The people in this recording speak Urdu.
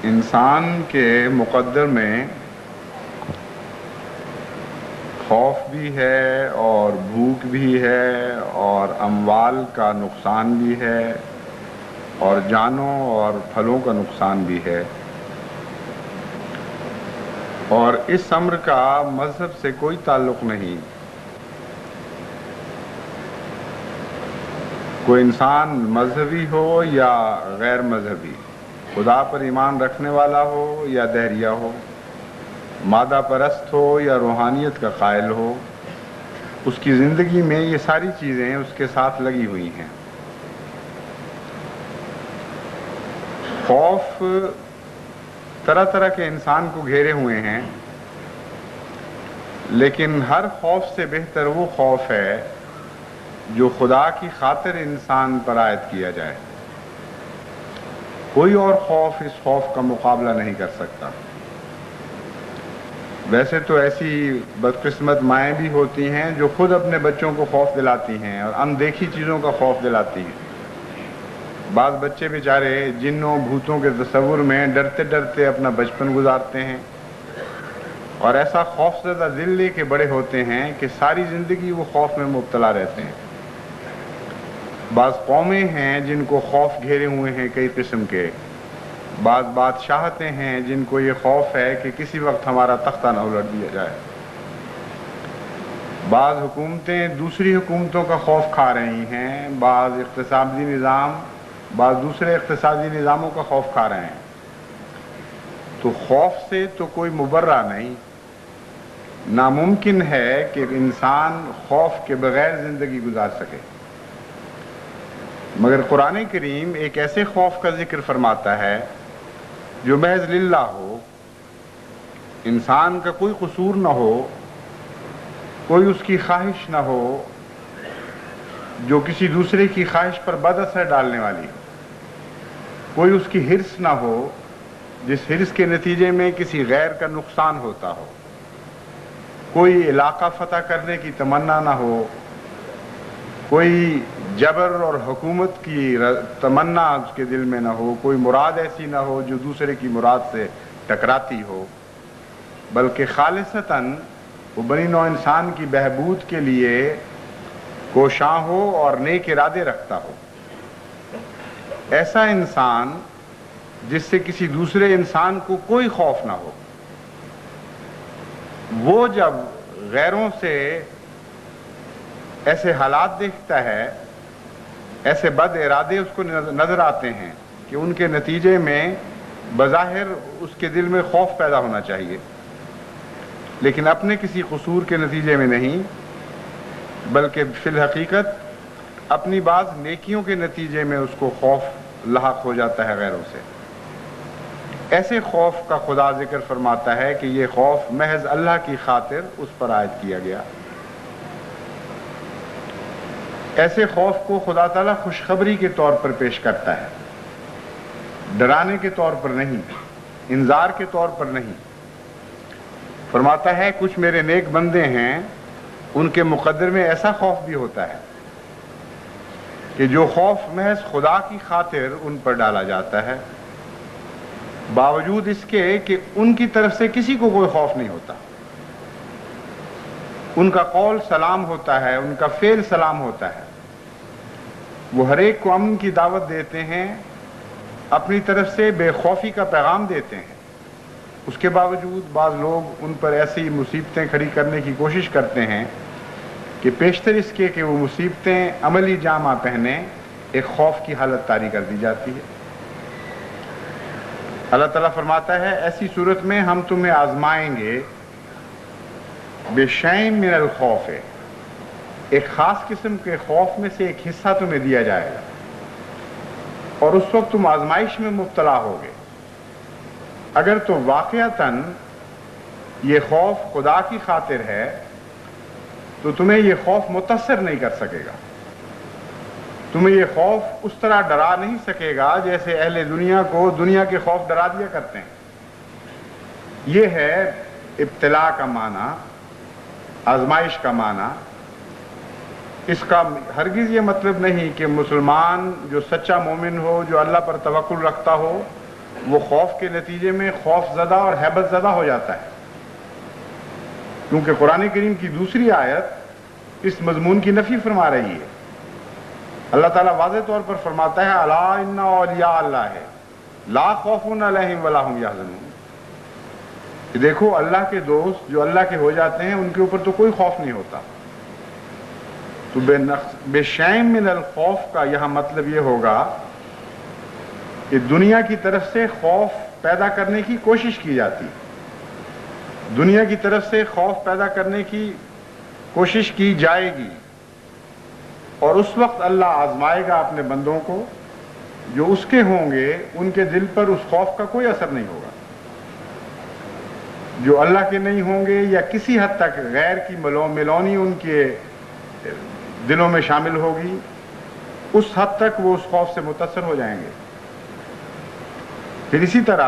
انسان کے مقدر میں خوف بھی ہے اور بھوک بھی ہے اور اموال کا نقصان بھی ہے اور جانوں اور پھلوں کا نقصان بھی ہے، اور اس امر کا مذہب سے کوئی تعلق نہیں۔ کوئی انسان مذہبی ہو یا غیر مذہبی، خدا پر ایمان رکھنے والا ہو یا دہریہ ہو، مادہ پرست ہو یا روحانیت کا قائل ہو، اس کی زندگی میں یہ ساری چیزیں اس کے ساتھ لگی ہوئی ہیں۔ خوف طرح طرح کے انسان کو گھیرے ہوئے ہیں، لیکن ہر خوف سے بہتر وہ خوف ہے جو خدا کی خاطر انسان پر عائد کیا جائے۔ کوئی اور خوف اس خوف کا مقابلہ نہیں کر سکتا۔ ویسے تو ایسی بدقسمت مائیں بھی ہوتی ہیں جو خود اپنے بچوں کو خوف دلاتی ہیں اور اندیکھی چیزوں کا خوف دلاتی ہیں۔ بعض بچے بیچارے جنوں بھوتوں کے تصور میں ڈرتے ڈرتے اپنا بچپن گزارتے ہیں اور ایسا خوف زدہ دل لے کے بڑے ہوتے ہیں کہ ساری زندگی وہ خوف میں مبتلا رہتے ہیں۔ بعض قومیں ہیں جن کو خوف گھیرے ہوئے ہیں کئی قسم کے، بعض بادشاہتیں ہیں جن کو یہ خوف ہے کہ کسی وقت ہمارا تختہ نہ الٹ دیا جائے، بعض حکومتیں دوسری حکومتوں کا خوف کھا رہی ہیں، بعض اقتصادی نظام بعض دوسرے اقتصادی نظاموں کا خوف کھا رہے ہیں۔ تو خوف سے تو کوئی مبرہ نہیں، ناممکن ہے کہ انسان خوف کے بغیر زندگی گزار سکے، مگر قرآن کریم ایک ایسے خوف کا ذکر فرماتا ہے جو محض للہ ہو، انسان کا کوئی قصور نہ ہو، کوئی اس کی خواہش نہ ہو جو کسی دوسرے کی خواہش پر بد اثر ڈالنے والی ہو، کوئی اس کی حرص نہ ہو جس حرص کے نتیجے میں کسی غیر کا نقصان ہوتا ہو، کوئی علاقہ فتح کرنے کی تمنا نہ ہو، کوئی جبر اور حکومت کی تمنا اس کے دل میں نہ ہو، کوئی مراد ایسی نہ ہو جو دوسرے کی مراد سے ٹکراتی ہو، بلکہ خالصتاً وہ بنی نوع انسان کی بہبود کے لیے کوشاں ہو اور نیک ارادے رکھتا ہو۔ ایسا انسان جس سے کسی دوسرے انسان کو کوئی خوف نہ ہو، وہ جب غیروں سے ایسے حالات دیکھتا ہے، ایسے بد ارادے اس کو نظر آتے ہیں کہ ان کے نتیجے میں بظاہر اس کے دل میں خوف پیدا ہونا چاہیے، لیکن اپنے کسی قصور کے نتیجے میں نہیں، بلکہ فی الحقیقت اپنی بعض نیکیوں کے نتیجے میں اس کو خوف لاحق ہو جاتا ہے غیروں سے۔ ایسے خوف کا خدا ذکر فرماتا ہے کہ یہ خوف محض اللہ کی خاطر اس پر عائد کیا گیا۔ ایسے خوف کو خدا تعالیٰ خوشخبری کے طور پر پیش کرتا ہے، ڈرانے کے طور پر نہیں، انذار کے طور پر نہیں۔ فرماتا ہے کچھ میرے نیک بندے ہیں، ان کے مقدر میں ایسا خوف بھی ہوتا ہے کہ جو خوف محض خدا کی خاطر ان پر ڈالا جاتا ہے، باوجود اس کے کہ ان کی طرف سے کسی کو کوئی خوف نہیں ہوتا۔ ان کا قول سلام ہوتا ہے، ان کا فعل سلام ہوتا ہے، وہ ہر ایک کو امن کی دعوت دیتے ہیں، اپنی طرف سے بے خوفی کا پیغام دیتے ہیں۔ اس کے باوجود بعض لوگ ان پر ایسی مصیبتیں کھڑی کرنے کی کوشش کرتے ہیں کہ پیشتر اس کے کہ وہ مصیبتیں عملی جامہ پہنے ایک خوف کی حالت طاری کر دی جاتی ہے۔ اللہ تعالیٰ فرماتا ہے ایسی صورت میں ہم تمہیں آزمائیں گے بِشَيْءٍ مِّنَ الْخَوْفِ، ایک خاص قسم کے خوف میں سے ایک حصہ تمہیں دیا جائے گا، اور اس وقت تم آزمائش میں مبتلا ہوگے۔ اگر تو واقعتاً یہ خوف خدا کی خاطر ہے تو تمہیں یہ خوف متاثر نہیں کر سکے گا، تمہیں یہ خوف اس طرح ڈرا نہیں سکے گا جیسے اہل دنیا کو دنیا کے خوف ڈرا دیا کرتے ہیں۔ یہ ہے ابتلا کا معنی، آزمائش کا معنی۔ اس کا ہرگز یہ مطلب نہیں کہ مسلمان جو سچا مومن ہو، جو اللہ پر توکل رکھتا ہو، وہ خوف کے نتیجے میں خوف زدہ اور ہیبت زدہ ہو جاتا ہے، کیونکہ قرآن کریم کی دوسری آیت اس مضمون کی نفی فرما رہی ہے۔ اللہ تعالیٰ واضح طور پر فرماتا ہے الا ان اولیاء اللہ لا خوف علیہم ولا ہم یحزنون، کہ دیکھو اللہ کے دوست جو اللہ کے ہو جاتے ہیں ان کے اوپر تو کوئی خوف نہیں ہوتا۔ تو بے شیم من الخوف کا یہاں مطلب یہ ہوگا کہ دنیا کی طرف سے خوف پیدا کرنے کی کوشش کی جاتی، دنیا کی طرف سے خوف پیدا کرنے کی کوشش کی جائے گی، اور اس وقت اللہ آزمائے گا اپنے بندوں کو، جو اس کے ہوں گے ان کے دل پر اس خوف کا کوئی اثر نہیں ہوگا، جو اللہ کے نہیں ہوں گے یا کسی حد تک غیر کی ملونی ان کے دلوں میں شامل ہوگی، اس حد تک وہ اس خوف سے متاثر ہو جائیں گے۔ پھر اسی طرح